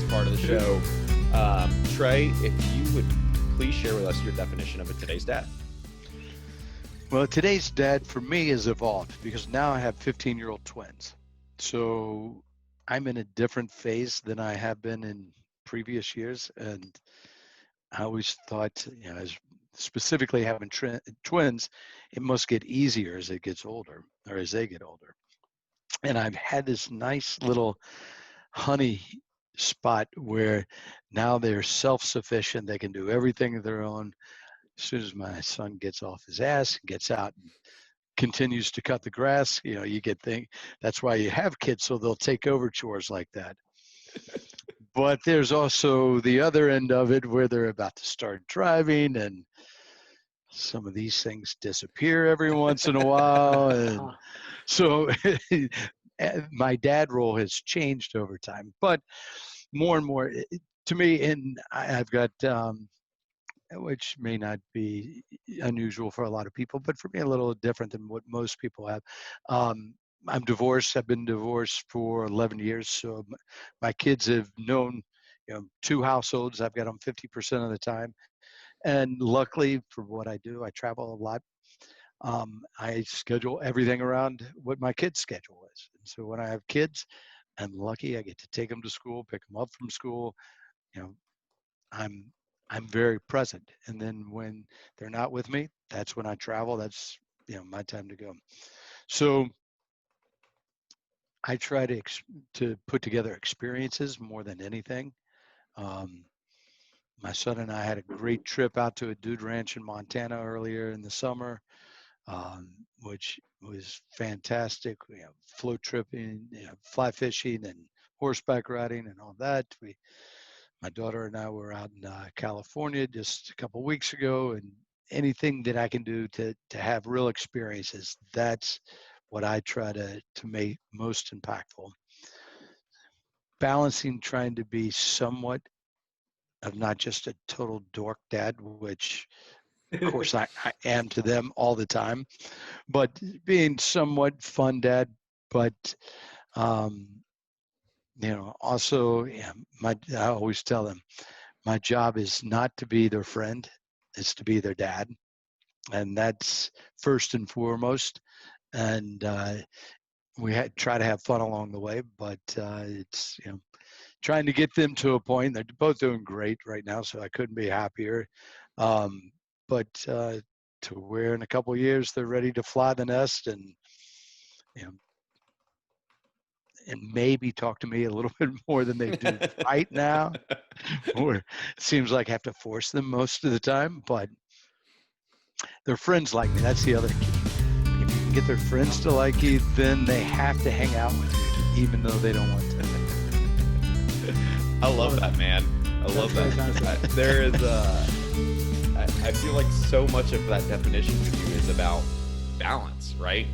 part of the show. Trey, if you would please share with us your definition of a today's dad. Well, today's dad for me has evolved because now I have 15-year-old twins. So I'm in a different phase than I have been in previous years. And I always thought, as specifically having twins, it must get easier as it gets older or as they get older. And I've had this nice little honey spot where now they're self-sufficient. They can do everything of their own. As soon as my son gets off his ass, gets out and continues to cut the grass, you get that's why you have kids, so they'll take over chores like that. But there's also the other end of it where they're about to start driving, and some of these things disappear every once in a while. And so my dad role has changed over time, but more and more to me, and I've got, which may not be unusual for a lot of people, but for me a little different than what most people have. I'm divorced. I've been divorced for 11 years. So my kids have known, two households. I've got them 50% of the time. And luckily for what I do, I travel a lot. I schedule everything around what my kids' schedule is. And so when I have kids, I'm lucky. I get to take them to school, pick them up from school. I'm very present. And then when they're not with me, that's when I travel. That's, my time to go. So I try to put together experiences more than anything. My son and I had a great trip out to a dude ranch in Montana earlier in the summer, which was fantastic. We have float tripping, fly fishing and horseback riding and all that. My daughter and I were out in California just a couple of weeks ago, and anything that I can do to have real experiences, that's what I try to make most impactful. Balancing trying to be somewhat of not just a total dork dad, which of course I am to them all the time, but being somewhat fun dad, but also, I always tell them, my job is not to be their friend, it's to be their dad. And that's first and foremost. And we try to have fun along the way, but it's, trying to get them to a point. They're both doing great right now, so I couldn't be happier. But to where in a couple of years, they're ready to fly the nest and, and maybe talk to me a little bit more than they do right now. Or it seems like I have to force them most of the time, but their friends like me. That's the other key. If you can get their friends to like you, then they have to hang out with you, even though they don't want to. I love that, man. I love that. There is I feel like so much of that definition for you is about balance, right?